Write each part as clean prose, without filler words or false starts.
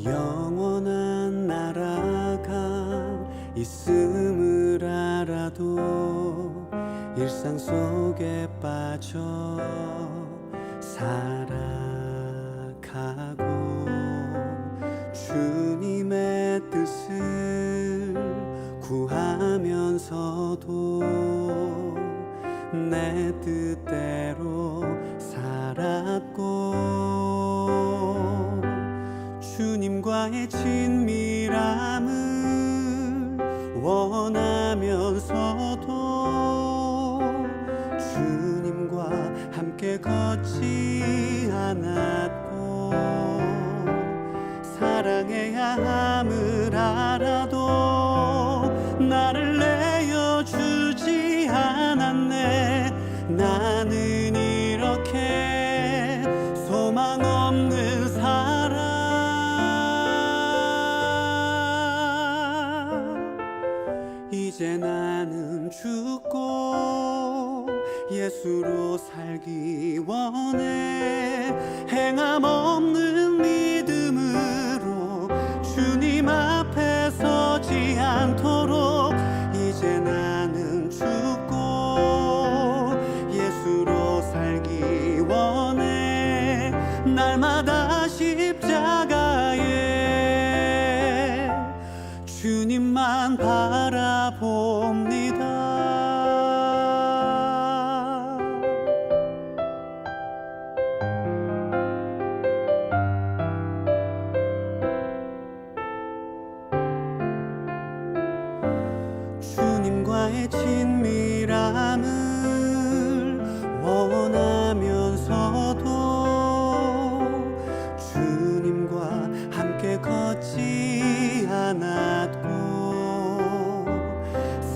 영원한 나라가 있음을 알아도 일상 속에 빠져 살아가고 주님의 뜻을 구하면서도 내 뜻대로 살았고 주님과의 친밀함을 원하면서도 주님과 함께 걷지 않았고 사랑해야 함을 알아도 나를 내어주지 않았네. 나는 이렇게 소망 없는 사람, 이제 나는 죽고 예수로 살기 원해. 행함 없는 믿음으로 주님 앞에 서지 않도록 이제 나는 죽고 예수로 살기 원해. 날마다 십자가에 주님만 바라봅니다. 주님과의 친밀함을 원하면서도 주님과 함께 걷지 않았고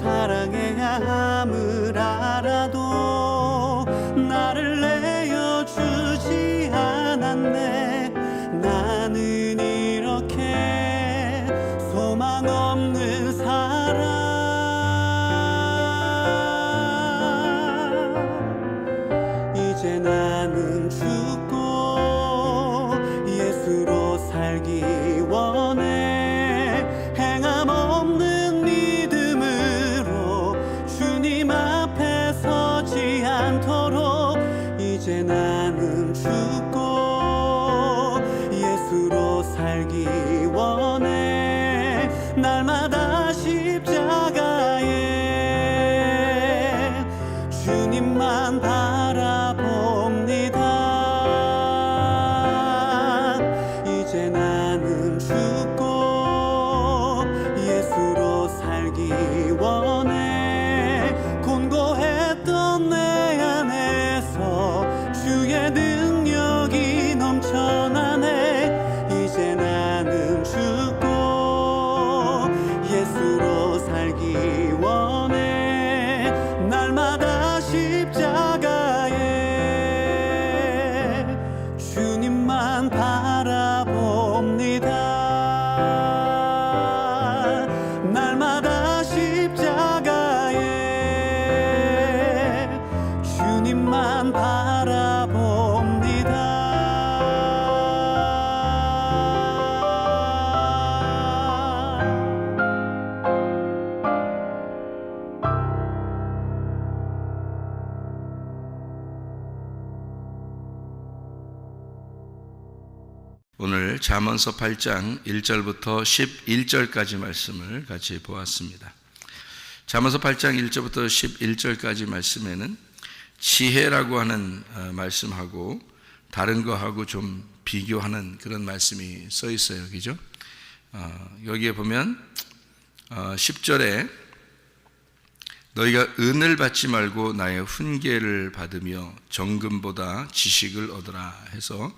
사랑해야 함을 알아도 나를 내어주지 않았네. 나는 이렇게 소망 없는 사람, 이제 나는 죽고 예수로 살기 원해. 행함 없는 믿음으로 주님 앞에 서지 않도록 이제 나는 죽고 예수로 살기 원해. 날마다 십자가에 주님만 바라봅니다. 이제 나는 죽고 예수로 살기 원해. 곤고했던 내 안에서 주의 능력이 넘쳐나네. 이제 나는 죽고 예수로 살기 원해. 날마다 십자가에 주님만 바라봅니다. 날마다 십자가에 주님만 바라봅니다. 오늘 잠언서 8장 1절부터 11절까지 말씀을 같이 보았습니다. 잠언서 8장 1절부터 11절까지 말씀에는 지혜라고 하는 말씀하고 다른 거하고 좀 비교하는 그런 말씀이 써 있어요. 그죠? 여기에 보면 10절에 너희가 은을 받지 말고 나의 훈계를 받으며 정금보다 지식을 얻으라 해서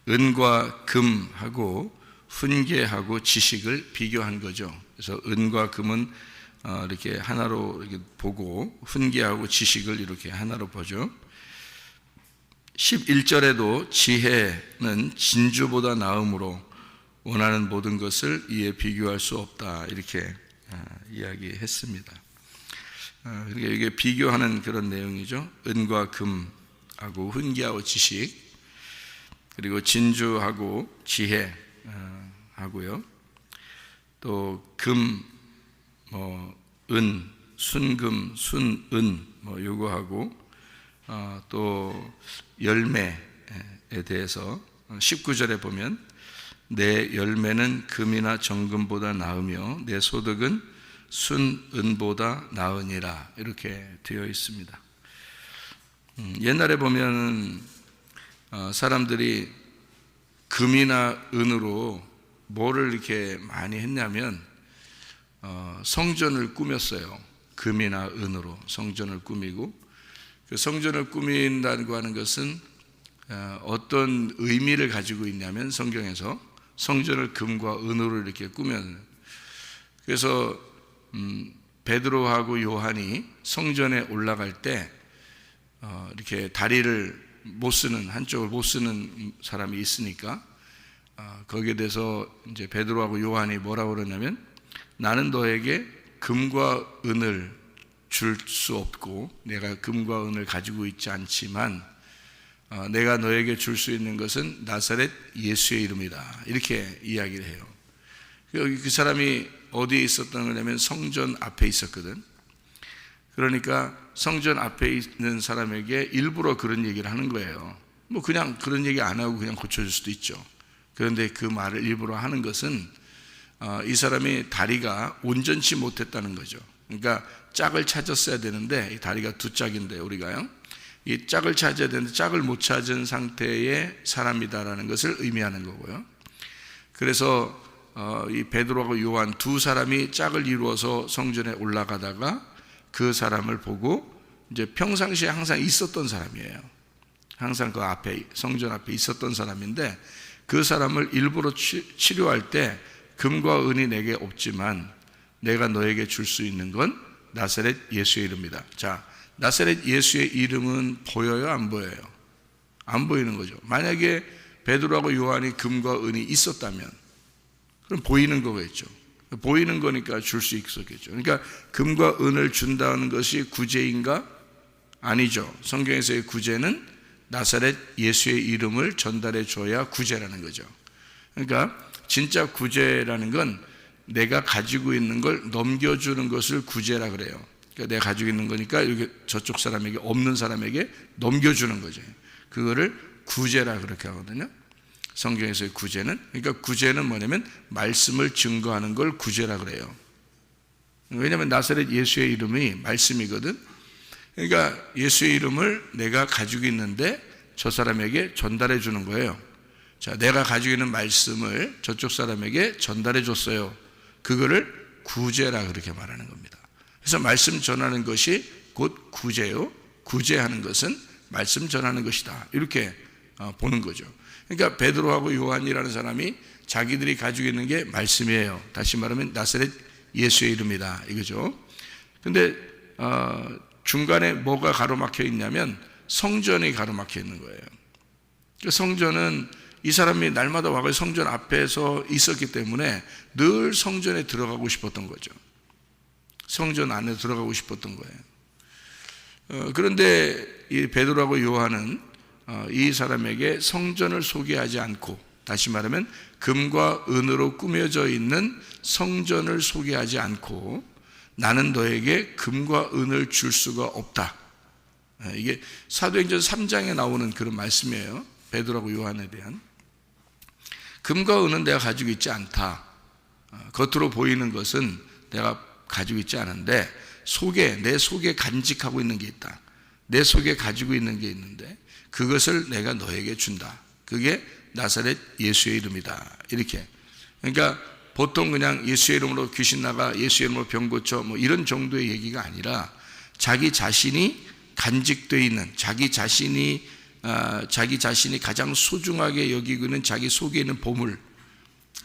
은과 금하고 훈계하고 지식을 비교한 거죠. 그래서 은과 금은 이렇게 하나로 이렇게 보고 훈계하고 지식을 이렇게 하나로 보죠. 11절에도 지혜는 진주보다 나음으로 원하는 모든 것을 이에 비교할 수 없다 이렇게 이야기했습니다. 그러니까 이게 비교하는 그런 내용이죠. 은과 금하고 훈계하고 지식, 그리고 진주하고 지혜 하고요. 또 금, 은, 순금, 순은 요구하고, 또 열매에 대해서 19절에 보면 내 열매는 금이나 정금보다 나으며 내 소득은 순은보다 나으니라 이렇게 되어 있습니다. 옛날에 보면 사람들이 금이나 은으로 뭐를 이렇게 많이 했냐면 성전을 꾸몄어요. 금이나 은으로 성전을 꾸미고, 그 성전을 꾸민다고 하는 것은 어떤 의미를 가지고 있냐면 성경에서 성전을 금과 은으로 이렇게 꾸며요. 그래서 베드로하고 요한이 성전에 올라갈 때 이렇게 다리를 못 쓰는, 한쪽을 못 쓰는 사람이 있으니까 거기에 대해서 이제 베드로하고 요한이 뭐라고 그러냐면 나는 너에게 금과 은을 줄 수 없고 내가 금과 은을 가지고 있지 않지만 내가 너에게 줄 수 있는 것은 나사렛 예수의 이름이다 이렇게 이야기를 해요. 그 사람이 어디에 있었던 거냐면 성전 앞에 있었거든. 그러니까 성전 앞에 있는 사람에게 일부러 그런 얘기를 하는 거예요. 뭐 그냥 그런 얘기 안 하고 그냥 고쳐줄 수도 있죠. 그런데 그 말을 일부러 하는 것은 이 사람이 다리가 온전치 못했다는 거죠. 그러니까 짝을 찾았어야 되는데 이 다리가 두 짝인데 우리가요, 이 짝을 찾아야 되는데 짝을 못 찾은 상태의 사람이다라는 것을 의미하는 거고요. 그래서 이 베드로하고 요한 두 사람이 짝을 이루어서 성전에 올라가다가 그 사람을 보고 이제 평상시에 항상 있었던 사람이에요. 항상 그 앞에 성전 앞에 있었던 사람인데 그 사람을 일부러 치료할 때 금과 은이 내게 없지만 내가 너에게 줄 수 있는 건 나사렛 예수의 이름이다. 자, 나사렛 예수의 이름은 보여요, 안 보여요? 안 보이는 거죠. 만약에 베드로하고 요한이 금과 은이 있었다면 그럼 보이는 거겠죠. 보이는 거니까 줄 수 있었겠죠. 그러니까 금과 은을 준다는 것이 구제인가? 아니죠. 성경에서의 구제는 나사렛 예수의 이름을 전달해 줘야 구제라는 거죠. 그러니까 진짜 구제라는 건 내가 가지고 있는 걸 넘겨주는 것을 구제라 그래요. 그러니까 내가 가지고 있는 거니까 이렇게 저쪽 사람에게, 없는 사람에게 넘겨주는 거죠. 그거를 구제라 그렇게 하거든요. 성경에서의 구제는. 그러니까 구제는 뭐냐면 말씀을 증거하는 걸 구제라 그래요. 왜냐하면 나사렛 예수의 이름이 말씀이거든. 그러니까 예수의 이름을 내가 가지고 있는데 저 사람에게 전달해 주는 거예요. 자, 내가 가지고 있는 말씀을 저쪽 사람에게 전달해 줬어요. 그거를 구제라 그렇게 말하는 겁니다. 그래서 말씀 전하는 것이 곧 구제요. 구제하는 것은 말씀 전하는 것이다. 이렇게 보는 거죠. 그러니까 베드로하고 요한이라는 사람이 자기들이 가지고 있는 게 말씀이에요. 다시 말하면 나사렛 예수의 이름이다 이거죠. 근데 중간에 뭐가 가로막혀 있냐면 성전이 가로막혀 있는 거예요. 성전은 이 사람이 날마다 와서 성전 앞에서 있었기 때문에 늘 성전에 들어가고 싶었던 거죠. 성전 안에 들어가고 싶었던 거예요. 그런데 이 베드로하고 요한은 이 사람에게 성전을 소개하지 않고, 다시 말하면 금과 은으로 꾸며져 있는 성전을 소개하지 않고 나는 너에게 금과 은을 줄 수가 없다. 이게 사도행전 3장에 나오는 그런 말씀이에요. 베드로하고 요한에 대한. 금과 은은 내가 가지고 있지 않다. 겉으로 보이는 것은 내가 가지고 있지 않은데 내 속에 간직하고 있는 게 있다. 내 속에 가지고 있는 게 있는데 그것을 내가 너에게 준다. 그게 나사렛 예수의 이름이다. 이렇게. 그러니까 보통 그냥 예수의 이름으로 귀신 나가, 예수의 이름으로 병 고쳐, 뭐 이런 정도의 얘기가 아니라 자기 자신이 간직되어 있는, 자기 자신이 가장 소중하게 여기고 있는 자기 속에 있는 보물,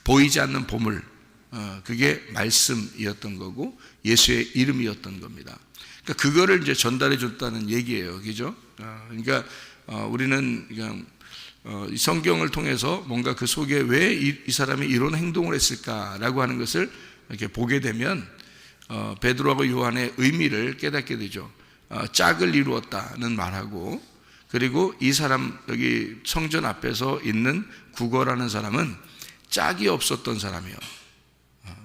보이지 않는 보물, 그게 말씀이었던 거고 예수의 이름이었던 겁니다. 그러니까 그거를 이제 전달해 줬다는 얘기예요. 그죠? 그러니까 우리는 그냥 이 성경을 통해서 뭔가 그 속에 왜 이 사람이 이런 행동을 했을까라고 하는 것을 이렇게 보게 되면 베드로하고 요한의 의미를 깨닫게 되죠. 짝을 이루었다는 말하고, 그리고 이 사람 여기 성전 앞에서 있는 구거라는 사람은 짝이 없었던 사람이요.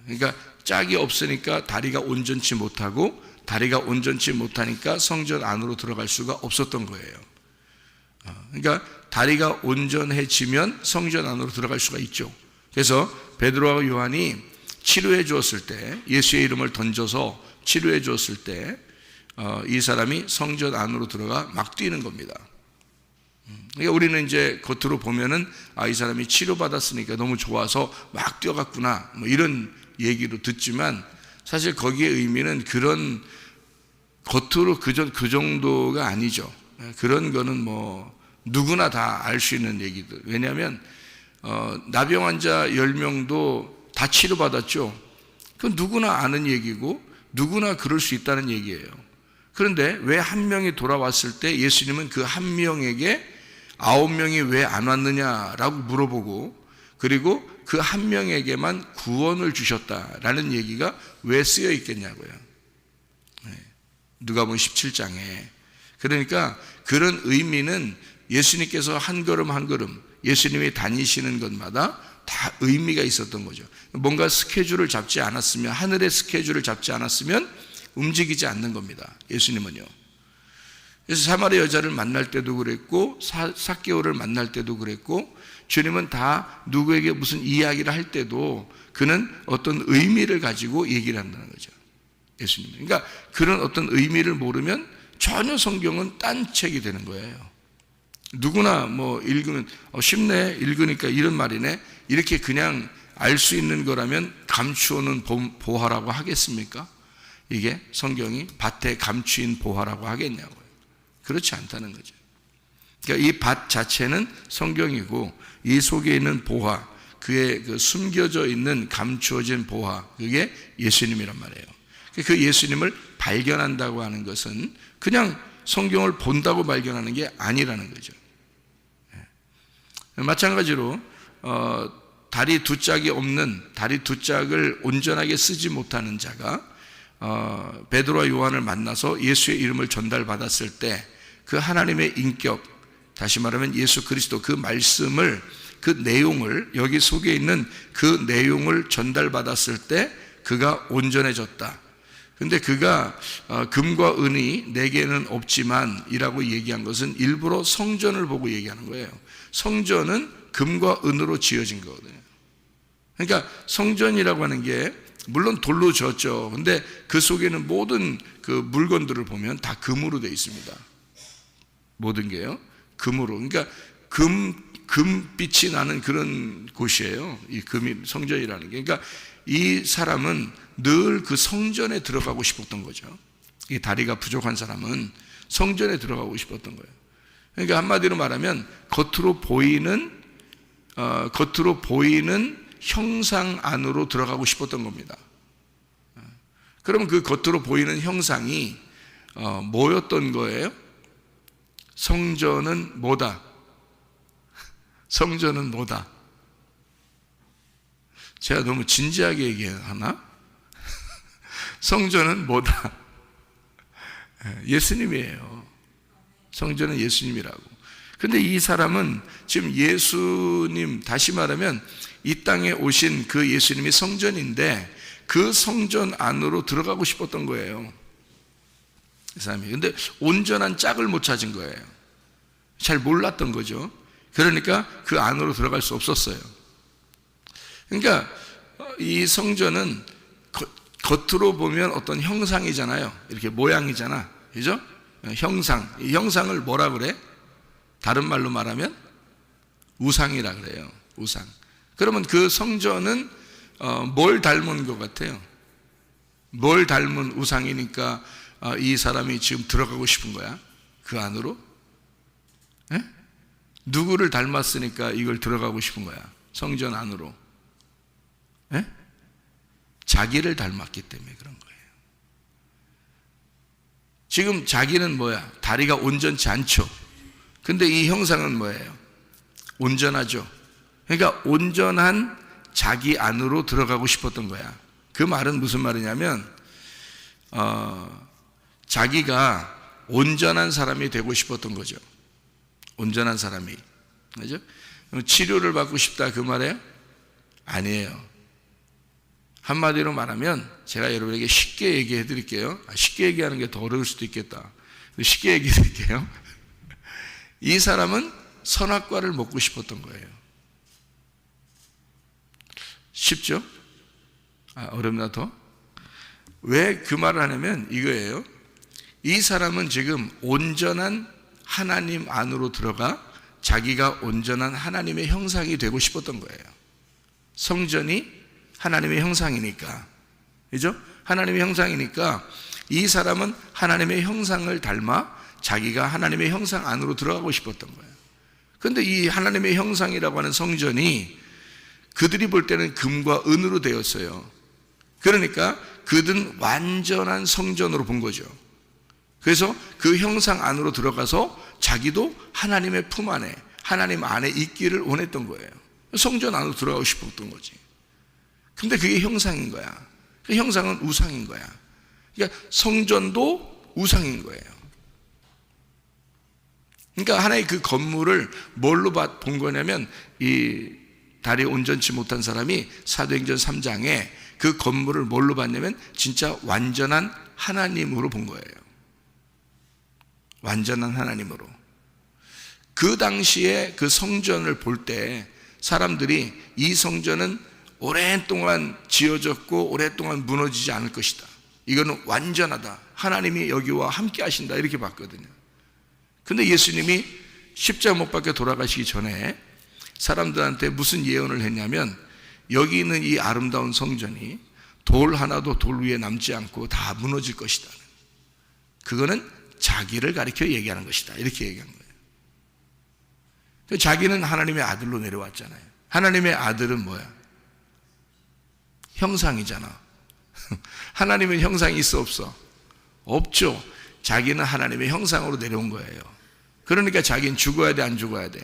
그러니까 짝이 없으니까 다리가 온전치 못하고, 다리가 온전치 못하니까 성전 안으로 들어갈 수가 없었던 거예요. 그러니까 다리가 온전해지면 성전 안으로 들어갈 수가 있죠. 그래서 베드로와 요한이 치료해 주었을 때, 예수의 이름을 던져서 치료해 주었을 때 이 사람이 성전 안으로 들어가 막 뛰는 겁니다. 그러니까 우리는 이제 겉으로 보면은 이 사람이 치료받았으니까 너무 좋아서 막 뛰어갔구나, 뭐 이런 얘기로 듣지만, 사실 거기에 의미는 그런 겉으로 그 정도가 아니죠. 그런 거는 뭐 누구나 다 알 수 있는 얘기들. 왜냐하면 나병 환자 10명도 다 치료받았죠. 그건 누구나 아는 얘기고 누구나 그럴 수 있다는 얘기예요. 그런데 왜 한 명이 돌아왔을 때 예수님은 그 한 명에게 9명이 왜 안 왔느냐라고 물어보고, 그리고 그 한 명에게만 구원을 주셨다라는 얘기가 왜 쓰여 있겠냐고요. 누가복음 17장에. 그러니까 그런 의미는 예수님께서 한 걸음 한 걸음 예수님이 다니시는 것마다 다 의미가 있었던 거죠. 뭔가 스케줄을 잡지 않았으면, 하늘의 스케줄을 잡지 않았으면 움직이지 않는 겁니다, 예수님은요. 그래서 사마리아 여자를 만날 때도 그랬고, 삭개오를 만날 때도 그랬고, 주님은 다 누구에게 무슨 이야기를 할 때도 그는 어떤 의미를 가지고 얘기를 한다는 거죠, 예수님은. 그러니까 그런 어떤 의미를 모르면 전혀 성경은 딴 책이 되는 거예요. 누구나 뭐 읽으면 쉽네, 읽으니까 이런 말이네, 이렇게 그냥 알 수 있는 거라면 감추어놓은 보화라고 하겠습니까? 이게 성경이 밭에 감추인 보화라고 하겠냐고요. 그렇지 않다는 거죠. 그러니까 이 밭 자체는 성경이고, 이 속에 있는 보화, 그의 그 숨겨져 있는 감추어진 보화, 그게 예수님이란 말이에요. 그 예수님을 발견한다고 하는 것은 그냥 성경을 본다고 발견하는 게 아니라는 거죠. 마찬가지로 다리 두 짝이 없는, 다리 두 짝을 온전하게 쓰지 못하는 자가 베드로와 요한을 만나서 예수의 이름을 전달받았을 때 그 하나님의 인격, 다시 말하면 예수 그리스도 그 말씀을, 그 내용을, 여기 속에 있는 그 내용을 전달받았을 때 그가 온전해졌다. 근데 그가 금과 은이 내게는 없지만 이라고 얘기한 것은 일부러 성전을 보고 얘기하는 거예요. 성전은 금과 은으로 지어진 거거든요. 그러니까 성전이라고 하는 게 물론 돌로 지었죠. 근데 그 속에는 모든 그 물건들을 보면 다 금으로 되어 있습니다. 모든 게요, 금으로. 그러니까 금빛이 나는 그런 곳이에요, 이 금이, 성전이라는 게. 그러니까 이 사람은 늘 그 성전에 들어가고 싶었던 거죠. 이 다리가 부족한 사람은 성전에 들어가고 싶었던 거예요. 그러니까 한마디로 말하면 겉으로 보이는 형상 안으로 들어가고 싶었던 겁니다. 그럼 그 겉으로 보이는 형상이 뭐였던 거예요? 성전은 뭐다? 성전은 뭐다? 제가 너무 진지하게 얘기하나? 성전은 뭐다? 예수님이에요. 성전은 예수님이라고. 근데 이 사람은 지금 예수님, 다시 말하면 이 땅에 오신 그 예수님이 성전인데 그 성전 안으로 들어가고 싶었던 거예요, 이 사람이. 근데 온전한 짝을 못 찾은 거예요. 잘 몰랐던 거죠. 그러니까 그 안으로 들어갈 수 없었어요. 그러니까 이 성전은 겉으로 보면 어떤 형상이잖아요. 이렇게 모양이잖아, 그죠? 형상. 이 형상을 뭐라 그래? 다른 말로 말하면 우상이라 그래요, 우상. 그러면 그 성전은 뭘 닮은 것 같아요? 뭘 닮은 우상이니까 이 사람이 지금 들어가고 싶은 거야, 그 안으로? 에? 누구를 닮았으니까 이걸 들어가고 싶은 거야, 성전 안으로? 에? 자기를 닮았기 때문에 그런 거예요. 지금 자기는 뭐야? 다리가 온전치 않죠. 근데 이 형상은 뭐예요? 온전하죠. 그러니까 온전한 자기 안으로 들어가고 싶었던 거야. 그 말은 무슨 말이냐면 자기가 온전한 사람이 되고 싶었던 거죠. 온전한 사람이. 그죠? 치료를 받고 싶다, 그 말이에요? 아니에요. 한마디로 말하면 제가 여러분에게 쉽게 얘기해 드릴게요. 쉽게 얘기하는 게 더 어려울 수도 있겠다. 쉽게 얘기해 드릴게요. 이 사람은 선악과를 먹고 싶었던 거예요. 쉽죠? 어렵나 더? 왜 그 말을 하냐면 이거예요. 이 사람은 지금 온전한 하나님 안으로 들어가 자기가 온전한 하나님의 형상이 되고 싶었던 거예요. 성전이 하나님의 형상이니까. 그죠? 하나님의 형상이니까 이 사람은 하나님의 형상을 닮아 자기가 하나님의 형상 안으로 들어가고 싶었던 거예요. 그런데 이 하나님의 형상이라고 하는 성전이 그들이 볼 때는 금과 은으로 되었어요. 그러니까 그들은 완전한 성전으로 본 거죠. 그래서 그 형상 안으로 들어가서 자기도 하나님의 품 안에, 하나님 안에 있기를 원했던 거예요. 성전 안으로 들어가고 싶었던 거지. 근데 그게 형상인 거야. 그 형상은 우상인 거야. 그러니까 성전도 우상인 거예요. 그러니까 하나의 그 건물을 뭘로 본 거냐면 이 다리 온전치 못한 사람이 사도행전 3장에 그 건물을 뭘로 봤냐면 진짜 완전한 하나님으로 본 거예요. 완전한 하나님으로. 그 당시에 그 성전을 볼 때 사람들이 이 성전은 오랫동안 지어졌고 오랫동안 무너지지 않을 것이다. 이거는 완전하다. 하나님이 여기와 함께 하신다. 이렇게 봤거든요. 근데 예수님이 십자가 못 박혀 돌아가시기 전에 사람들한테 무슨 예언을 했냐면 여기 있는 이 아름다운 성전이 돌 하나도 돌 위에 남지 않고 다 무너질 것이다. 그거는 자기를 가리켜 얘기하는 것이다. 이렇게 얘기한 거예요. 자기는 하나님의 아들로 내려왔잖아요. 하나님의 아들은 뭐야? 형상이잖아. 하나님은 형상이 있어 없어? 없죠. 자기는 하나님의 형상으로 내려온 거예요. 그러니까 자기는 죽어야 돼, 안 죽어야 돼?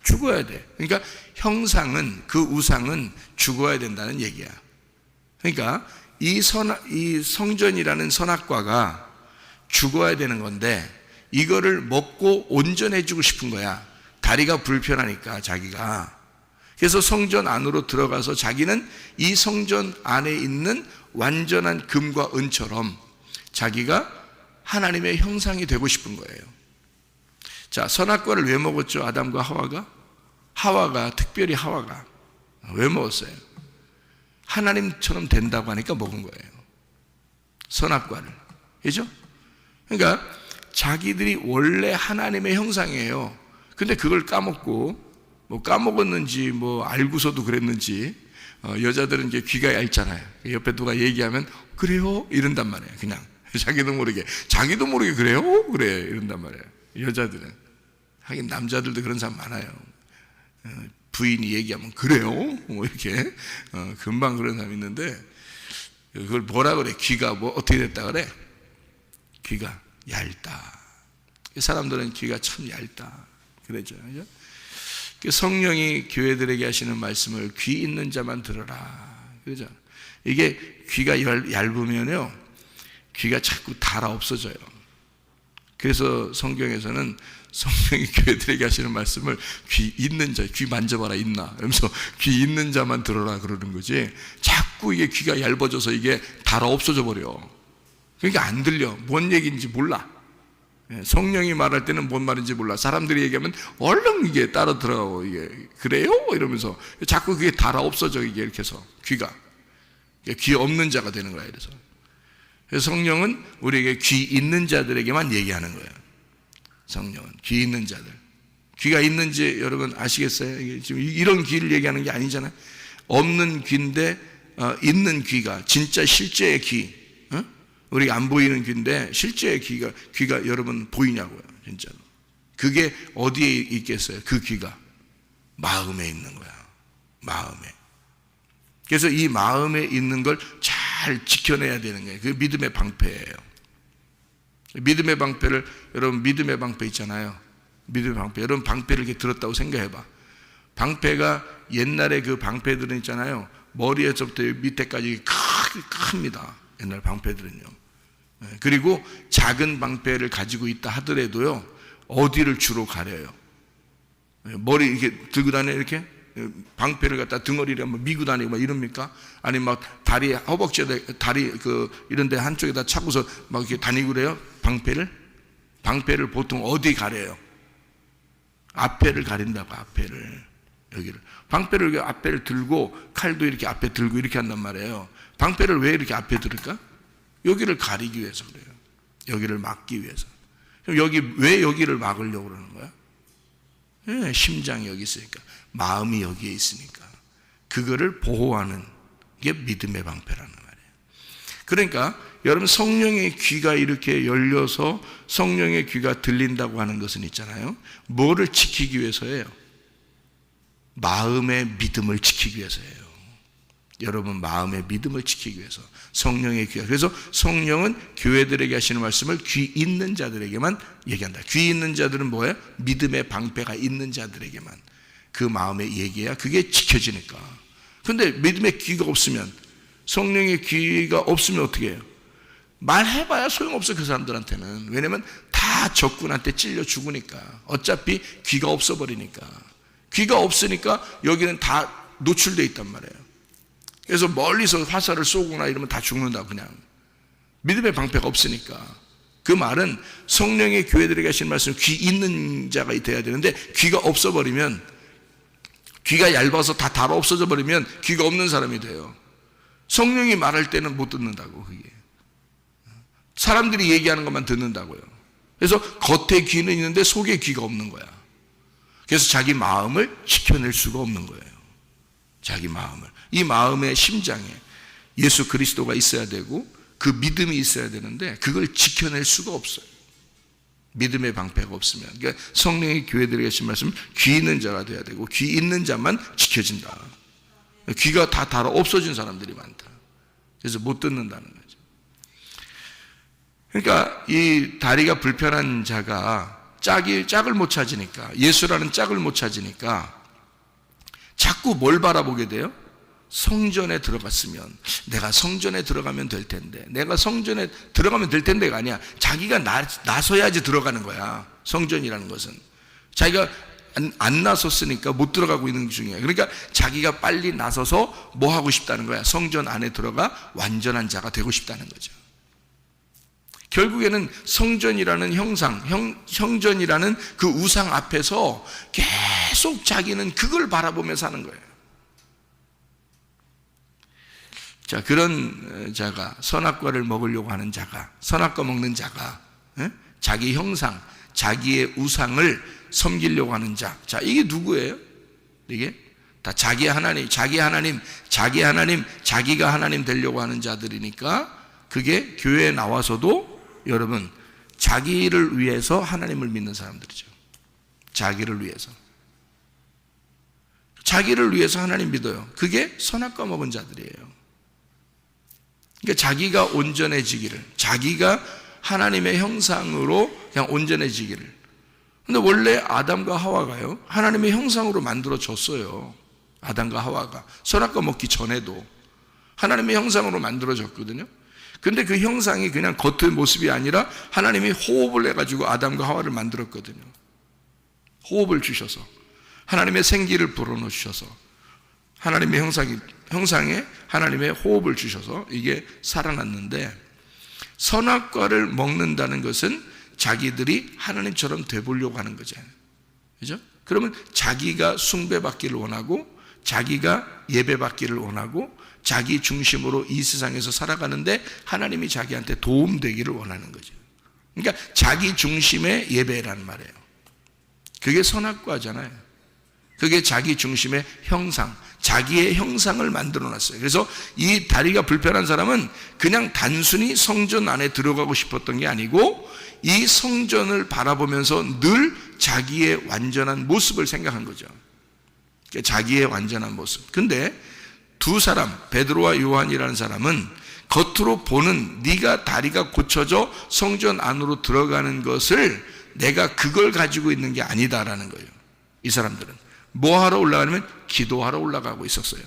죽어야 돼. 그러니까 형상은, 그 우상은 죽어야 된다는 얘기야. 그러니까 이 성전이라는 선악과가 죽어야 되는 건데 이거를 먹고 온전해지고 싶은 거야. 다리가 불편하니까 자기가. 그래서 성전 안으로 들어가서 자기는 이 성전 안에 있는 완전한 금과 은처럼 자기가 하나님의 형상이 되고 싶은 거예요. 자, 선악과를 왜 먹었죠? 아담과 하와가 특별히 하와가 왜 먹었어요? 하나님처럼 된다고 하니까 먹은 거예요. 선악과를. 그죠? 그러니까 자기들이 원래 하나님의 형상이에요. 근데 그걸 까먹고 뭐 까먹었는지 뭐 알고서도 그랬는지 여자들은 이제 귀가 얇잖아요. 옆에 누가 얘기하면 그래요? 이런단 말이에요. 그냥 자기도 모르게 그래요? 그래 이런단 말이에요. 여자들은. 하긴 남자들도 그런 사람 많아요. 부인이 얘기하면 그래요? 뭐 이렇게 금방 그런 사람 있는데 그걸 뭐라 그래? 귀가 뭐 어떻게 됐다 그래? 귀가 얇다. 사람들은 귀가 참 얇다. 그러죠. 성령이 교회들에게 하시는 말씀을 귀 있는 자만 들어라. 그죠? 이게 귀가 얇으면요, 귀가 자꾸 닳아 없어져요. 그래서 성경에서는 성령이 교회들에게 하시는 말씀을 귀 있는 자, 귀 만져봐라 있나? 그러면서 귀 있는 자만 들어라 그러는 거지. 자꾸 이게 귀가 얇아져서 이게 닳아 없어져 버려. 그러니까 안 들려. 뭔 얘기인지 몰라. 성령이 말할 때는 뭔 말인지 몰라. 사람들이 얘기하면 얼른 이게 따라 들어가고 이게 그래요? 이러면서 자꾸 그게 닳아 없어져 이게 이렇게 해서 귀가 귀 없는 자가 되는 거야. 그래서 성령은 우리에게 귀 있는 자들에게만 얘기하는 거예요. 성령은 귀 있는 자들. 귀가 있는지 여러분 아시겠어요? 이게 지금 이런 귀를 얘기하는 게 아니잖아요. 없는 귀인데 있는 귀가 진짜 실제의 귀. 우리가 안 보이는 귀인데 실제의 귀가 여러분 보이냐고요. 진짜로. 그게 어디에 있겠어요? 그 귀가 마음에 있는 거야. 마음에. 그래서 이 마음에 있는 걸 잘 지켜내야 되는 거예요. 그게 믿음의 방패예요. 믿음의 방패를, 여러분 믿음의 방패 있잖아요. 믿음의 방패. 여러분 방패를 이렇게 들었다고 생각해봐. 방패가 옛날에 그 방패들은 있잖아요. 머리에서부터 밑에까지 큽니다. 옛날 방패들은요. 그리고 작은 방패를 가지고 있다 하더라도요, 어디를 주로 가려요? 머리 이렇게 들고 다녀 이렇게? 방패를 갖다 등어리를 뭐 미고 다니고 막 이럽니까? 아니 막 다리 허벅지에 다리 이런데 한쪽에다 차고서 막 이렇게 다니고 그래요? 방패를 보통 어디 가려요? 앞에를 가린다고. 앞에를, 여기를. 방패를 이렇게 앞에를 들고 칼도 이렇게 앞에 들고 이렇게 한단 말이에요. 방패를 왜 이렇게 앞에 들을까? 여기를 가리기 위해서 그래요. 여기를 막기 위해서. 그럼 왜 여기를 막으려고 그러는 거야? 네, 심장이 여기 있으니까, 마음이 여기에 있으니까 그거를 보호하는 게 믿음의 방패라는 말이에요. 그러니까 여러분, 성령의 귀가 이렇게 열려서 성령의 귀가 들린다고 하는 것은 있잖아요. 뭐를 지키기 위해서예요? 마음의 믿음을 지키기 위해서예요. 여러분, 마음의 믿음을 지키기 위해서 성령의 귀가. 그래서 성령은 교회들에게 하시는 말씀을 귀 있는 자들에게만 얘기한다. 귀 있는 자들은 뭐예요? 믿음의 방패가 있는 자들에게만 그 마음의 얘기야. 그게 지켜지니까. 근데 믿음의 귀가 없으면, 성령의 귀가 없으면 어떻게 해요? 말해봐야 소용없어, 그 사람들한테는. 왜냐면 다 적군한테 찔려 죽으니까. 어차피 귀가 없어버리니까. 귀가 없으니까 여기는 다 노출되어 있단 말이에요. 그래서 멀리서 화살을 쏘거나 이러면 다 죽는다, 그냥. 믿음의 방패가 없으니까. 그 말은 성령의 교회들에게 하시는 말씀, 귀 있는 자가 돼야 되는데, 귀가 없어버리면, 귀가 얇아서 다 달아 없어져 버리면 귀가 없는 사람이 돼요. 성령이 말할 때는 못 듣는다고. 그게 사람들이 얘기하는 것만 듣는다고요. 그래서 겉에 귀는 있는데 속에 귀가 없는 거야. 그래서 자기 마음을 지켜낼 수가 없는 거예요. 자기 마음을. 이 마음의 심장에 예수 그리스도가 있어야 되고 그 믿음이 있어야 되는데 그걸 지켜낼 수가 없어요. 믿음의 방패가 없으면. 그러니까 성령의 교회들에게 하신 말씀, 귀 있는 자가 돼야 되고 귀 있는 자만 지켜진다. 귀가 다 달아 없어진 사람들이 많다. 그래서 못 듣는다는 거죠. 그러니까 이 다리가 불편한 자가 짝을 못 찾으니까, 예수라는 짝을 못 찾으니까 자꾸 뭘 바라보게 돼요? 성전에 들어갔으면, 내가 성전에 들어가면 될 텐데, 내가 성전에 들어가면 될 텐데가 아니야. 자기가 나서야지 들어가는 거야. 성전이라는 것은 자기가 안 나섰으니까 못 들어가고 있는 중이에요. 그러니까 자기가 빨리 나서서 뭐 하고 싶다는 거야? 성전 안에 들어가 완전한 자가 되고 싶다는 거죠. 결국에는 성전이라는 형전이라는 그 우상 앞에서 계속 자기는 그걸 바라보며 사는 거예요. 자, 그런 자가, 선악과를 먹으려고 하는 자가, 선악과 먹는 자가, 자기 형상, 자기의 우상을 섬기려고 하는 자. 자, 이게 누구예요? 이게 다 자기 하나님, 자기가 하나님 되려고 하는 자들이니까, 그게 교회에 나와서도 여러분, 자기를 위해서 하나님을 믿는 사람들이죠. 자기를 위해서. 자기를 위해서 하나님 믿어요. 그게 선악과 먹은 자들이에요. 그러니까 자기가 온전해지기를, 자기가 하나님의 형상으로 그냥 온전해지기를. 근데 원래 아담과 하와가요, 하나님의 형상으로 만들어졌어요. 아담과 하와가 선악과 먹기 전에도 하나님의 형상으로 만들어졌거든요. 근데 그 형상이 그냥 겉의 모습이 아니라 하나님이 호흡을 해가지고 아담과 하와를 만들었거든요. 호흡을 주셔서, 하나님의 생기를 불어넣으셔서, 하나님의 형상에 하나님의 호흡을 주셔서 이게 살아났는데, 선악과를 먹는다는 것은 자기들이 하나님처럼 되보려고 하는 거잖아요. 그죠? 그러면 자기가 숭배받기를 원하고, 자기가 예배받기를 원하고, 자기 중심으로 이 세상에서 살아가는데 하나님이 자기한테 도움되기를 원하는 거죠. 그러니까 자기 중심의 예배라는 말이에요. 그게 선악과잖아요. 그게 자기 중심의 형상, 자기의 형상을 만들어놨어요. 그래서 이 다리가 불편한 사람은 그냥 단순히 성전 안에 들어가고 싶었던 게 아니고, 이 성전을 바라보면서 늘 자기의 완전한 모습을 생각한 거죠. 자기의 완전한 모습. 근데 두 사람, 베드로와 요한이라는 사람은 겉으로 보는, 네가 다리가 고쳐져 성전 안으로 들어가는 것을, 내가 그걸 가지고 있는 게 아니다라는 거예요. 이 사람들은 뭐 하러 올라가냐면 기도하러 올라가고 있었어요.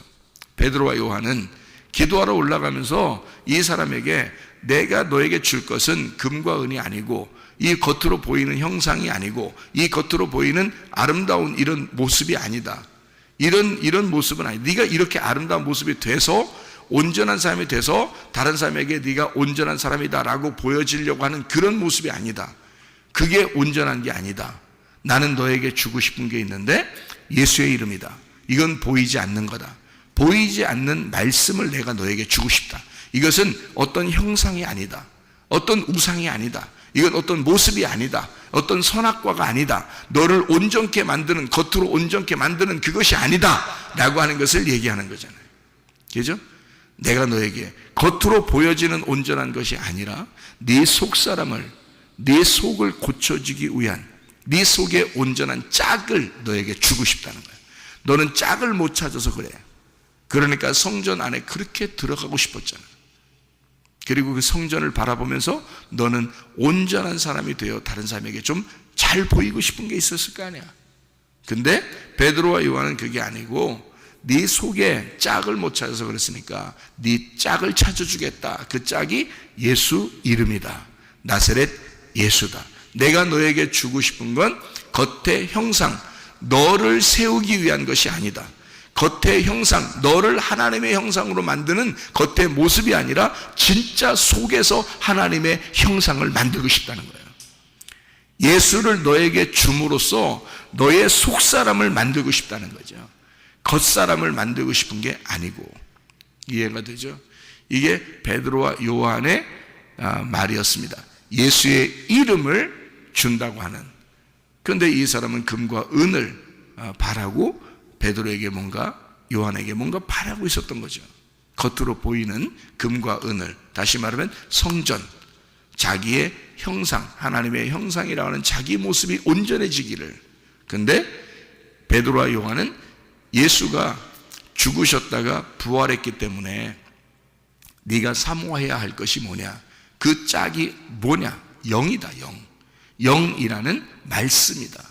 베드로와 요한은 기도하러 올라가면서 이 사람에게, 내가 너에게 줄 것은 금과 은이 아니고, 이 겉으로 보이는 형상이 아니고, 이 겉으로 보이는 아름다운 이런 모습이 아니다. 이런 모습은 아니. 네가 이렇게 아름다운 모습이 돼서 온전한 사람이 돼서 다른 사람에게 네가 온전한 사람이다라고 보여지려고 하는 그런 모습이 아니다. 그게 온전한 게 아니다. 나는 너에게 주고 싶은 게 있는데 예수의 이름이다. 이건 보이지 않는 거다. 보이지 않는 말씀을 내가 너에게 주고 싶다. 이것은 어떤 형상이 아니다. 어떤 우상이 아니다. 이건 어떤 모습이 아니다. 어떤 선악과가 아니다. 너를 온전케 만드는, 겉으로 온전케 만드는 그것이 아니다 라고 하는 것을 얘기하는 거잖아요. 그죠? 내가 너에게 겉으로 보여지는 온전한 것이 아니라 네 속사람을, 네 속을 고쳐주기 위한 네 속에 온전한 짝을 너에게 주고 싶다는 거예요. 너는 짝을 못 찾아서 그래. 그러니까 성전 안에 그렇게 들어가고 싶었잖아. 그리고 그 성전을 바라보면서 너는 온전한 사람이 되어 다른 사람에게 좀 잘 보이고 싶은 게 있었을 거 아니야. 근데 베드로와 요한은 그게 아니고 네 속에 짝을 못 찾아서 그랬으니까 네 짝을 찾아주겠다. 그 짝이 예수 이름이다. 나사렛 예수다. 내가 너에게 주고 싶은 건 겉의 형상, 너를 세우기 위한 것이 아니다. 겉의 형상, 너를 하나님의 형상으로 만드는 겉의 모습이 아니라 진짜 속에서 하나님의 형상을 만들고 싶다는 거예요. 예수를 너에게 줌으로써 너의 속사람을 만들고 싶다는 거죠. 겉사람을 만들고 싶은 게 아니고. 이해가 되죠? 이게 베드로와 요한의 말이었습니다. 예수의 이름을 준다고 하는. 그런데 이 사람은 금과 은을 바라고 베드로에게 뭔가, 요한에게 뭔가 바라고 있었던 거죠. 겉으로 보이는 금과 은을, 다시 말하면 성전, 자기의 형상, 하나님의 형상이라고 하는 자기 모습이 온전해지기를. 근데 베드로와 요한은 예수가 죽으셨다가 부활했기 때문에 네가 사모해야 할 것이 뭐냐? 그 짝이 뭐냐? 영이다, 영. 영이라는 말씀이다.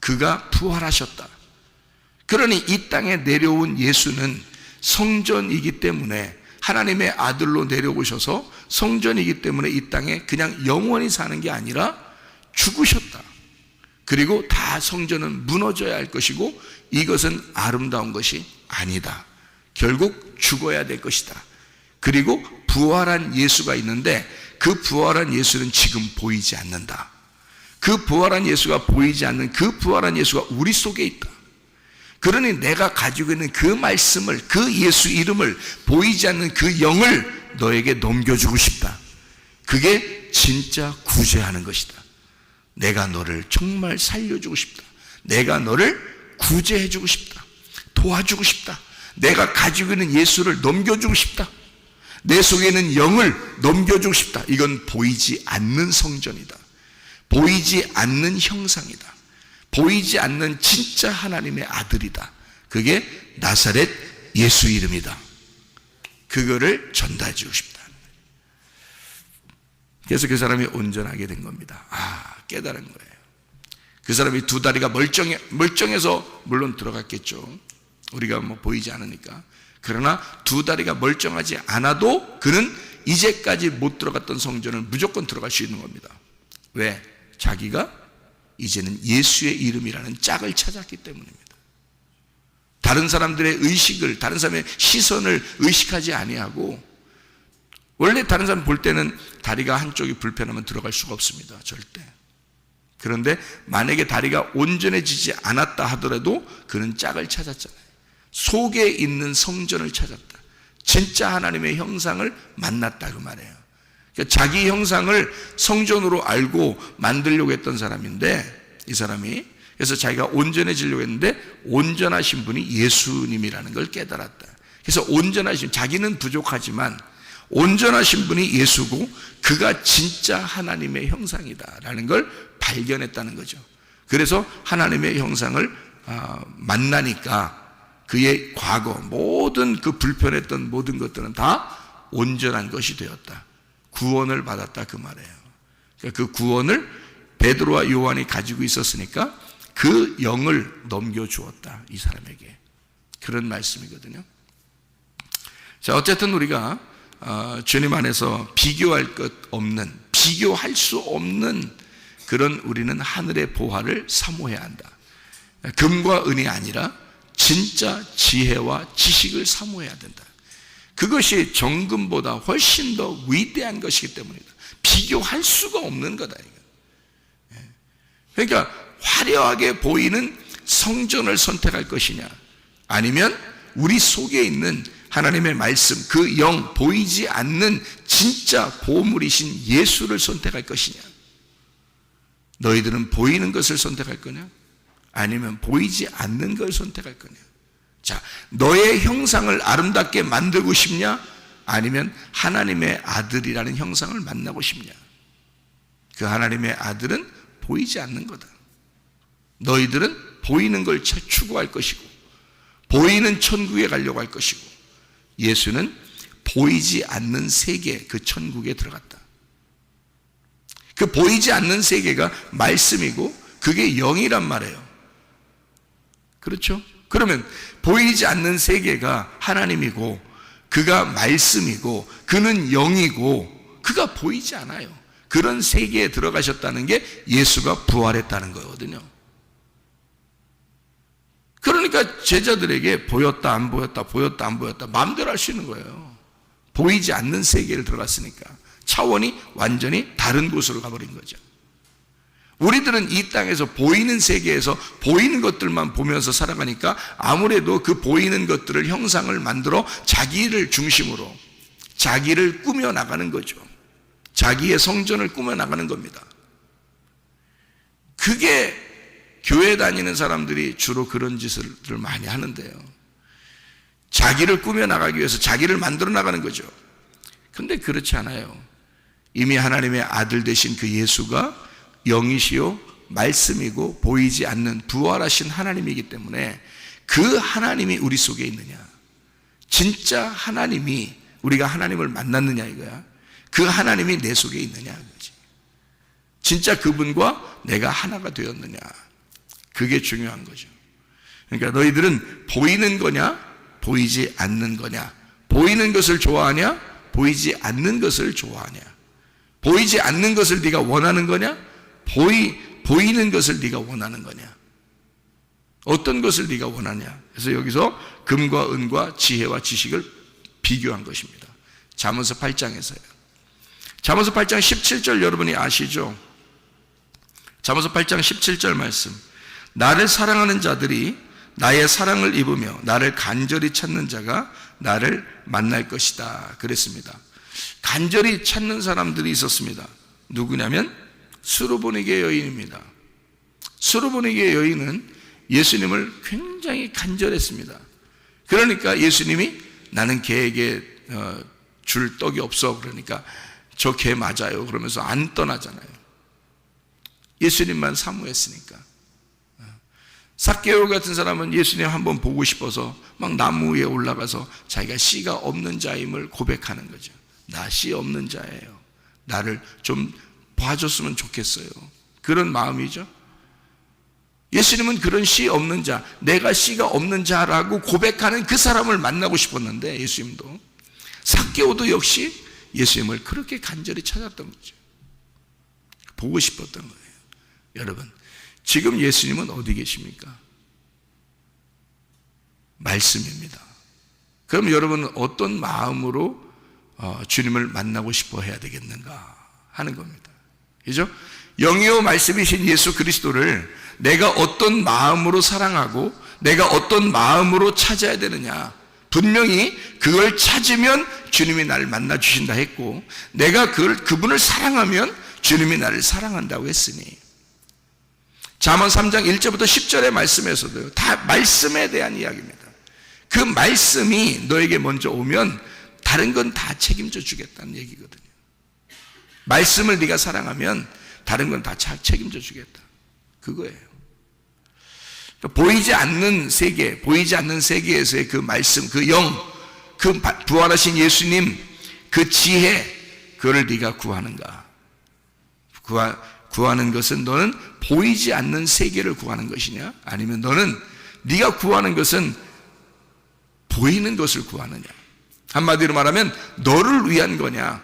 그가 부활하셨다. 그러니 이 땅에 내려온 예수는 성전이기 때문에, 하나님의 아들로 내려오셔서 성전이기 때문에 이 땅에 그냥 영원히 사는 게 아니라 죽으셨다. 그리고 다 성전은 무너져야 할 것이고 이것은 아름다운 것이 아니다. 결국 죽어야 될 것이다. 그리고 부활한 예수가 있는데 그 부활한 예수는 지금 보이지 않는다. 그 부활한 예수가 보이지 않는 그 부활한 예수가 우리 속에 있다. 그러니 내가 가지고 있는 그 말씀을, 그 예수 이름을, 보이지 않는 그 영을 너에게 넘겨주고 싶다. 그게 진짜 구제하는 것이다. 내가 너를 정말 살려주고 싶다. 내가 너를 구제해주고 싶다. 도와주고 싶다. 내가 가지고 있는 예수를 넘겨주고 싶다. 내 속에 있는 영을 넘겨주고 싶다. 이건 보이지 않는 성전이다. 보이지 않는 형상이다. 보이지 않는 진짜 하나님의 아들이다. 그게 나사렛 예수 이름이다. 그거를 전달해 주고 싶다. 그래서 그 사람이 온전하게 된 겁니다. 깨달은 거예요. 그 사람이 두 다리가 멀쩡해서 물론 들어갔겠죠. 우리가 뭐 보이지 않으니까. 그러나 두 다리가 멀쩡하지 않아도 그는 이제까지 못 들어갔던 성전을 무조건 들어갈 수 있는 겁니다. 왜? 자기가 이제는 예수의 이름이라는 짝을 찾았기 때문입니다. 다른 사람들의 의식을, 다른 사람의 시선을 의식하지 아니하고, 원래 다른 사람 볼 때는 다리가 한쪽이 불편하면 들어갈 수가 없습니다. 절대. 그런데 만약에 다리가 온전해지지 않았다 하더라도 그는 짝을 찾았잖아요. 속에 있는 성전을 찾았다. 진짜 하나님의 형상을 만났다 그 말이에요. 그러니까 자기 형상을 성전으로 알고 만들려고 했던 사람인데, 이 사람이 그래서 자기가 온전해지려고 했는데 온전하신 분이 예수님이라는 걸 깨달았다. 그래서 온전하신, 자기는 부족하지만 온전하신 분이 예수고 그가 진짜 하나님의 형상이다라는 걸 발견했다는 거죠. 그래서 하나님의 형상을 만나니까 그의 과거 모든 그 불편했던 모든 것들은 다 온전한 것이 되었다. 구원을 받았다 그 말이에요. 그러니까 그 구원을 베드로와 요한이 가지고 있었으니까 그 영을 넘겨주었다 이 사람에게. 그런 말씀이거든요. 자, 어쨌든 우리가 주님 안에서 비교할 것 없는, 비교할 수 없는 그런 우리는 하늘의 보화를 사모해야 한다. 금과 은이 아니라 진짜 지혜와 지식을 사모해야 된다. 그것이 정금보다 훨씬 더 위대한 것이기 때문이다. 비교할 수가 없는 거다. 그러니까 화려하게 보이는 성전을 선택할 것이냐, 아니면 우리 속에 있는 하나님의 말씀, 그 영, 보이지 않는 진짜 보물이신 예수를 선택할 것이냐. 너희들은 보이는 것을 선택할 거냐, 아니면 보이지 않는 걸 선택할 거냐. 자, 너의 형상을 아름답게 만들고 싶냐, 아니면 하나님의 아들이라는 형상을 만나고 싶냐. 그 하나님의 아들은 보이지 않는 거다. 너희들은 보이는 걸 추구할 것이고 보이는 천국에 가려고 할 것이고, 예수는 보이지 않는 세계, 그 천국에 들어갔다. 그 보이지 않는 세계가 말씀이고 그게 영이란 말이에요. 그렇죠? 그러면 보이지 않는 세계가 하나님이고 그가 말씀이고 그는 영이고 그가 보이지 않아요. 그런 세계에 들어가셨다는 게 예수가 부활했다는 거거든요. 그러니까 제자들에게 보였다 안 보였다, 보였다 안 보였다 마음대로 할 수 있는 거예요. 보이지 않는 세계를 들어갔으니까 차원이 완전히 다른 곳으로 가버린 거죠. 우리들은 이 땅에서 보이는 세계에서 보이는 것들만 보면서 살아가니까 아무래도 그 보이는 것들을 형상을 만들어 자기를 중심으로 자기를 꾸며 나가는 거죠. 자기의 성전을 꾸며 나가는 겁니다. 그게 교회 다니는 사람들이 주로 그런 짓을 많이 하는데요. 자기를 꾸며 나가기 위해서 자기를 만들어 나가는 거죠. 근데 그렇지 않아요. 이미 하나님의 아들 되신 그 예수가 영이시요 말씀이고 보이지 않는 부활하신 하나님이기 때문에 그 하나님이 우리 속에 있느냐, 진짜 하나님이, 우리가 하나님을 만났느냐 이거야. 그 하나님이 내 속에 있느냐 이거지. 진짜 그분과 내가 하나가 되었느냐, 그게 중요한 거죠. 그러니까 너희들은 보이는 거냐, 보이지 않는 거냐, 보이는 것을 좋아하냐, 보이지 않는 것을 좋아하냐, 보이지 않는 것을 네가 원하는 거냐, 보이는 것을 네가 원하는 거냐, 어떤 것을 네가 원하냐. 그래서 여기서 금과 은과 지혜와 지식을 비교한 것입니다. 잠언서 8장에서요. 잠언서 8장 17절 여러분이 아시죠? 잠언서 8장 17절 말씀. 나를 사랑하는 자들이 나의 사랑을 입으며 나를 간절히 찾는 자가 나를 만날 것이다 그랬습니다. 간절히 찾는 사람들이 있었습니다. 누구냐면 수르보니게 여인입니다. 수르보니게 여인은 예수님을 굉장히 간절했습니다. 그러니까 예수님이 나는 개에게 줄 떡이 없어, 그러니까 저 개 맞아요 그러면서 안 떠나잖아요. 예수님만 사모했으니까. 삭개오 같은 사람은 예수님 한번 보고 싶어서 막 나무 위에 올라가서 자기가 씨가 없는 자임을 고백하는 거죠. 나 씨 없는 자예요. 나를 좀 봐줬으면 좋겠어요. 그런 마음이죠. 예수님은 그런 씨 없는 자, 내가 씨가 없는 자라고 고백하는 그 사람을 만나고 싶었는데, 예수님도, 삭개오도 역시 예수님을 그렇게 간절히 찾았던 거죠. 보고 싶었던 거예요. 여러분, 지금 예수님은 어디 계십니까? 말씀입니다. 그럼 여러분은 어떤 마음으로 주님을 만나고 싶어 해야 되겠는가 하는 겁니다. 그죠? 영이요 말씀이신 예수 그리스도를 내가 어떤 마음으로 사랑하고 내가 어떤 마음으로 찾아야 되느냐. 분명히 그걸 찾으면 주님이 나를 만나 주신다 했고, 내가 그분을 사랑하면 주님이 나를 사랑한다고 했으니, 잠언 3장 1절부터 10절의 말씀에서도요, 다 말씀에 대한 이야기입니다. 그 말씀이 너에게 먼저 오면 다른 건 다 책임져 주겠다는 얘기거든요. 말씀을 네가 사랑하면 다른 건 다 책임져 주겠다, 그거예요. 그러니까 보이지 않는 세계, 보이지 않는 세계에서의 그 말씀, 그 영, 그 부활하신 예수님, 그 지혜, 그거를 네가 구하는가? 구하는 것은 너는 보이지 않는 세계를 구하는 것이냐, 아니면 너는 네가 구하는 것은 보이는 것을 구하느냐. 한마디로 말하면 너를 위한 거냐,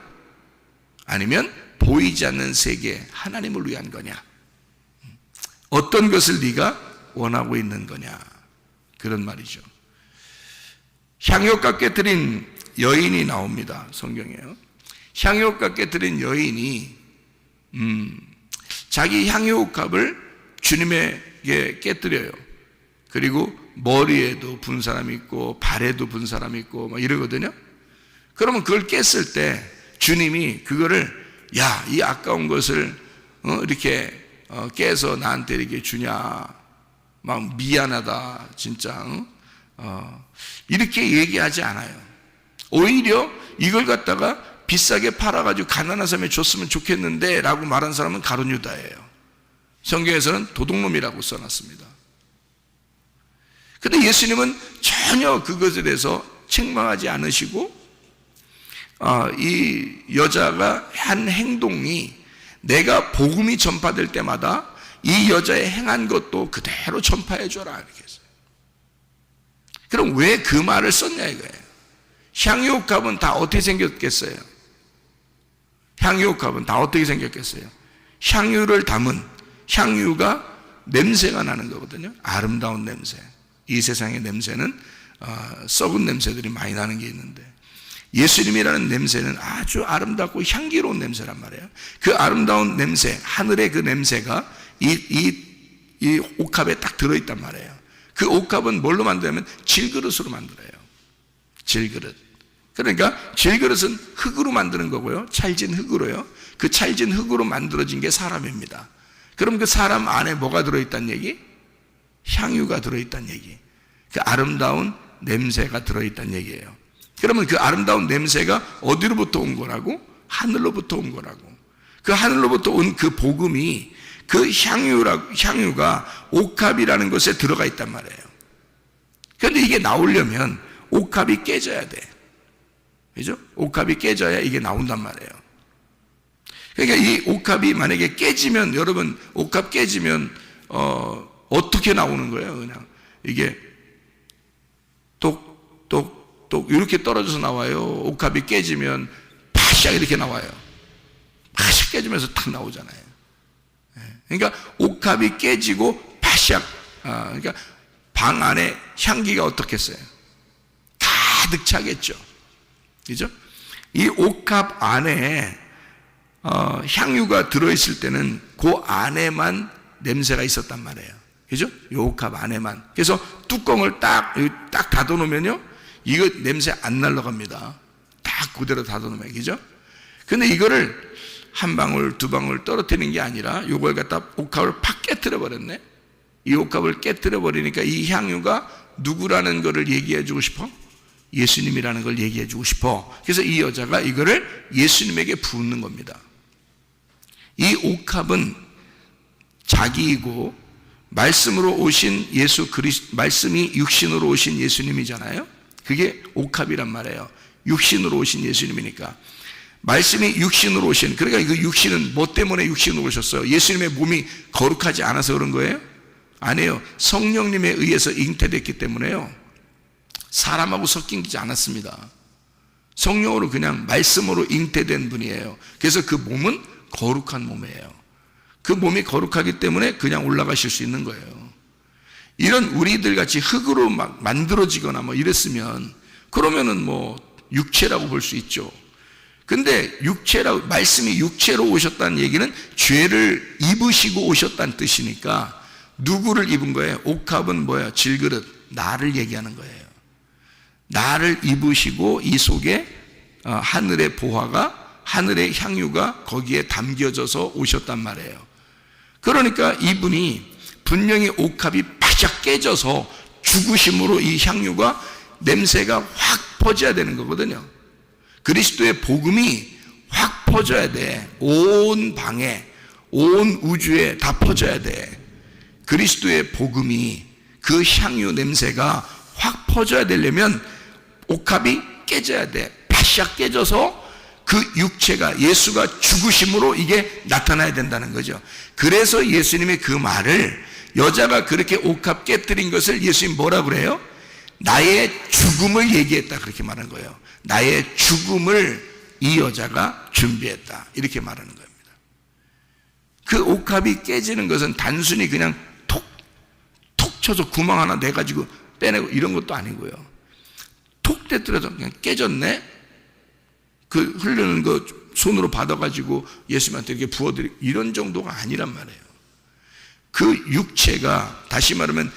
아니면 보이지 않는 세계 하나님을 위한 거냐. 어떤 것을 네가 원하고 있는 거냐, 그런 말이죠. 향유옥합 깨뜨린 여인이 나옵니다. 성경에요. 향유옥합 깨뜨린 여인이 자기 향유옥합을 주님에게 깨뜨려요. 그리고 머리에도 분 사람이 있고 발에도 분 사람이 있고 막 이러거든요. 그러면 그걸 깼을 때 주님이 그거를 야, 이 아까운 것을 이렇게 깨서 나한테 이렇게 주냐, 막 미안하다 진짜 이렇게 얘기하지 않아요. 오히려 이걸 갖다가 비싸게 팔아가지고 가난한 사람에 줬으면 좋겠는데 라고 말한 사람은 가룟 유다예요. 성경에서는 도둑놈이라고 써놨습니다. 근데 예수님은 전혀 그것에 대해서 책망하지 않으시고 이 여자가 한 행동이 내가 복음이 전파될 때마다 이 여자의 행한 것도 그대로 전파해줘라 이렇게 했어요. 그럼 왜 그 말을 썼냐 이거예요. 향유옥합은 다 어떻게 생겼겠어요? 향유옥합은 다 어떻게 생겼겠어요? 향유를 담은, 향유가 냄새가 나는 거거든요. 아름다운 냄새. 이 세상의 냄새는 썩은 냄새들이 많이 나는 게 있는데 예수님이라는 냄새는 아주 아름답고 향기로운 냄새란 말이에요. 그 아름다운 냄새, 하늘의 그 냄새가 이 옥합에 딱 들어있단 말이에요. 그 옥합은 뭘로 만들냐면 질그릇으로 만들어요. 질그릇. 그러니까 질그릇은 흙으로 만드는 거고요. 찰진 흙으로요. 그 찰진 흙으로 만들어진 게 사람입니다. 그럼 그 사람 안에 뭐가 들어있다는 얘기? 향유가 들어있다는 얘기. 그 아름다운 냄새가 들어있다는 얘기예요. 그러면 그 아름다운 냄새가 어디로부터 온 거라고? 하늘로부터 온 거라고. 그 하늘로부터 온 그 복음이 그 향유가 옥합이라는 것에 들어가 있단 말이에요. 그런데 이게 나오려면 옥합이 깨져야 돼. 그죠? 옥합이 깨져야 이게 나온단 말이에요. 그러니까 이 옥합이 만약에 깨지면, 여러분, 옥합 깨지면, 어떻게 나오는 거예요? 그냥 이게 똑똑똑 이렇게 떨어져서 나와요. 옥합이 깨지면 파샥 이렇게 나와요. 파샥 깨지면서 탁 나오잖아요. 그러니까 옥합이 깨지고 파샥, 그러니까 방 안에 향기가 어떻겠어요? 가득 차겠죠. 그죠? 이 옥합 안에 향유가 들어있을 때는 그 안에만 냄새가 있었단 말이에요. 그죠? 이 옥합 안에만. 그래서 뚜껑을 딱 닫아놓으면요, 이거 냄새 안 날라갑니다. 딱 그대로 닫아놓으면. 그죠? 근데 이거를 한 방울, 두 방울 떨어뜨리는 게 아니라 이걸 갖다 옥합을 팍 깨뜨려 버렸네. 이 옥합을 깨뜨려 버리니까 이 향유가 누구라는 거를 얘기해 주고 싶어? 예수님이라는 걸 얘기해 주고 싶어. 그래서 이 여자가 이거를 예수님에게 붓는 겁니다. 이 옥합은 자기이고 말씀으로 오신 예수 그리스도, 말씀이 육신으로 오신 예수님이잖아요. 그게 옥합이란 말이에요. 육신으로 오신 예수님이니까. 말씀이 육신으로 오신, 그러니까 그 육신은 뭐 때문에 육신으로 오셨어요? 예수님의 몸이 거룩하지 않아서 그런 거예요? 아니에요. 성령님에 의해서 잉태됐기 때문에요. 사람하고 섞이지 않았습니다. 성령으로 그냥 말씀으로 잉태된 분이에요. 그래서 그 몸은 거룩한 몸이에요. 그 몸이 거룩하기 때문에 그냥 올라가실 수 있는 거예요. 이런 우리들 같이 흙으로 막 만들어지거나 뭐 이랬으면 그러면은 뭐 육체라고 볼 수 있죠. 근데 육체라고, 말씀이 육체로 오셨다는 얘기는 죄를 입으시고 오셨다는 뜻이니까 누구를 입은 거예요? 옥합은 뭐야? 질그릇, 나를 얘기하는 거예요. 나를 입으시고 이 속에 하늘의 보화가, 하늘의 향유가 거기에 담겨져서 오셨단 말이에요. 그러니까 이분이 분명히 옥합이 바짝 깨져서 죽으심으로 이 향유가, 냄새가 확 퍼져야 되는 거거든요. 그리스도의 복음이 확 퍼져야 돼. 온 방에, 온 우주에 다 퍼져야 돼. 그리스도의 복음이, 그 향유 냄새가 확 퍼져야 되려면 옥합이 깨져야 돼. 바싹 깨져서 그 육체가, 예수가 죽으심으로 이게 나타나야 된다는 거죠. 그래서 예수님이 그 말을, 여자가 그렇게 옥합 깨뜨린 것을 예수님 뭐라 그래요? 나의 죽음을 얘기했다, 그렇게 말하는 거예요. 나의 죽음을 이 여자가 준비했다, 이렇게 말하는 겁니다. 그 옥합이 깨지는 것은 단순히 그냥 톡 쳐서 구멍 하나 내가지고 빼내고 이런 것도 아니고요. 톡 떼뜨려서 그냥 깨졌네? 그 흐르는 거 손으로 받아가지고 예수님한테 이렇게 부어드리고 이런 정도가 아니란 말이에요. 그 육체가 다시 말하면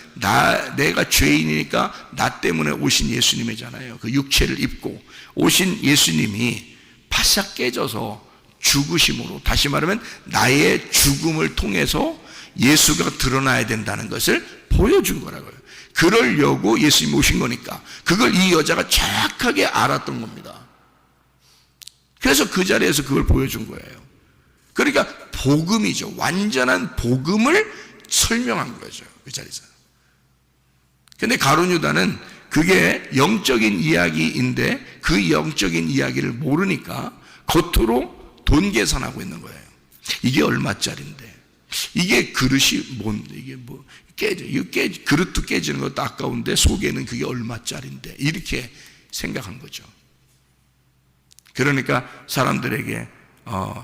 내가 죄인이니까 나 때문에 오신 예수님이잖아요. 그 육체를 입고 오신 예수님이 바싹 깨져서 죽으심으로, 다시 말하면 나의 죽음을 통해서 예수가 드러나야 된다는 것을 보여준 거라고요. 그러려고 예수님이 오신 거니까 그걸 이 여자가 정확하게 알았던 겁니다. 그래서 그 자리에서 그걸 보여준 거예요. 그러니까 복음이죠. 완전한 복음을 설명한 거죠. 그 자리에서. 근데 가룟 유다는 그게 영적인 이야기인데 그 영적인 이야기를 모르니까 겉으로 돈 계산하고 있는 거예요. 이게 얼마짜린데? 이게 그릇이 뭔데? 이게 뭐 깨져? 그릇도 깨지는 것도 아까운데 속에는 그게 얼마짜린데? 이렇게 생각한 거죠. 그러니까 사람들에게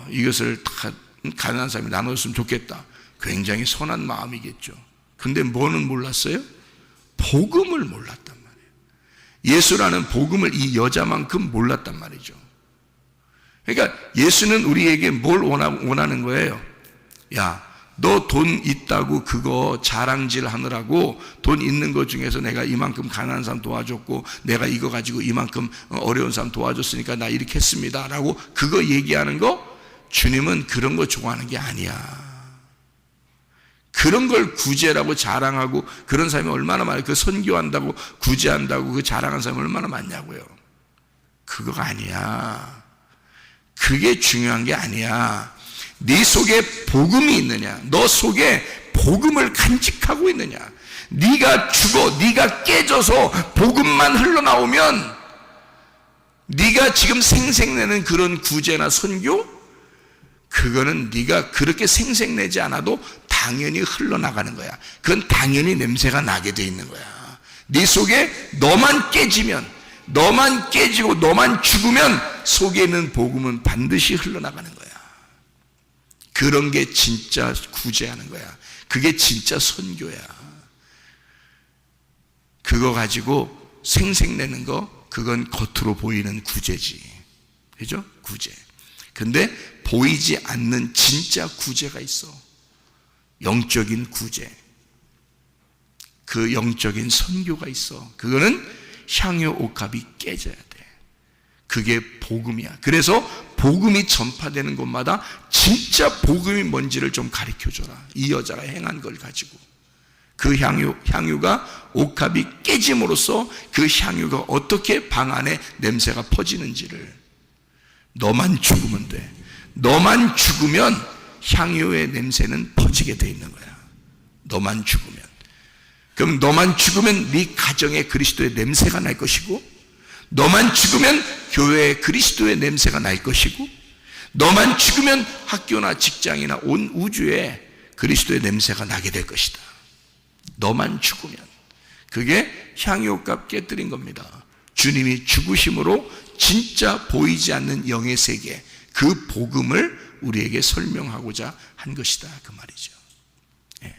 이것을 다 가난한 사람이 나눴으면 좋겠다. 굉장히 선한 마음이겠죠. 근데 뭐는 몰랐어요? 복음을 몰랐단 말이에요. 예수라는 복음을 이 여자만큼 몰랐단 말이죠. 그러니까 예수는 우리에게 뭘 원하는 거예요? 야, 너 돈 있다고 그거 자랑질 하느라고 돈 있는 것 중에서 내가 이만큼 가난한 사람 도와줬고 내가 이거 가지고 이만큼 어려운 사람 도와줬으니까 나 이렇게 했습니다 라고 그거 얘기하는 거, 주님은 그런 거 좋아하는 게 아니야. 그런 걸 구제라고 자랑하고 그런 사람이 얼마나 많아요. 그 선교한다고 구제한다고 그 자랑하는 사람이 얼마나 많냐고요. 그거가 아니야. 그게 중요한 게 아니야. 네 속에 복음이 있느냐, 너 속에 복음을 간직하고 있느냐. 네가 죽어, 네가 깨져서 복음만 흘러나오면 네가 지금 생색내는 그런 구제나 선교, 그거는 네가 그렇게 생색내지 않아도 당연히 흘러나가는 거야. 그건 당연히 냄새가 나게 돼 있는 거야. 네 속에 너만 깨지면, 너만 깨지고 너만 죽으면 속에 있는 복음은 반드시 흘러나가는 거야. 그런 게 진짜 구제하는 거야. 그게 진짜 선교야. 그거 가지고 생색내는 거, 그건 겉으로 보이는 구제지. 그죠? 구제. 근데 보이지 않는 진짜 구제가 있어. 영적인 구제. 그 영적인 선교가 있어. 그거는 향유 옥합이 깨져야 돼. 그게 복음이야. 그래서 복음이 전파되는 곳마다 진짜 복음이 뭔지를 좀 가르쳐줘라. 이 여자가 행한 걸 가지고. 그 향유가 옥합이 깨짐으로써 그 향유가 어떻게 방 안에 냄새가 퍼지는지를. 너만 죽으면 돼. 너만 죽으면 향유의 냄새는 퍼지게 돼 있는 거야. 너만 죽으면. 그럼 너만 죽으면 네 가정에 그리스도의 냄새가 날 것이고, 너만 죽으면 교회에 그리스도의 냄새가 날 것이고, 너만 죽으면 학교나 직장이나 온 우주에 그리스도의 냄새가 나게 될 것이다. 너만 죽으면. 그게 향유옥합 깨뜨린 겁니다. 주님이 죽으심으로 진짜 보이지 않는 영의 세계, 그 복음을 우리에게 설명하고자 한 것이다, 그 말이죠. 예.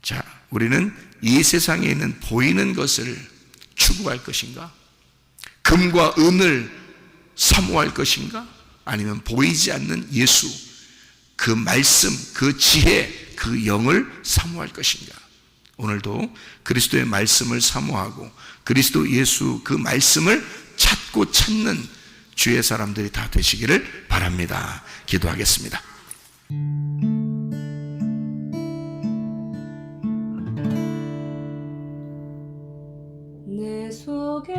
자, 우리는 이 세상에 있는 보이는 것을 추구할 것인가? 금과 은을 사모할 것인가? 아니면 보이지 않는 예수, 그 말씀, 그 지혜, 그 영을 사모할 것인가? 오늘도 그리스도의 말씀을 사모하고 그리스도 예수 그 말씀을 찾고 찾는 주의 사람들이 다 되시기를 바랍니다. 기도하겠습니다. 내 속에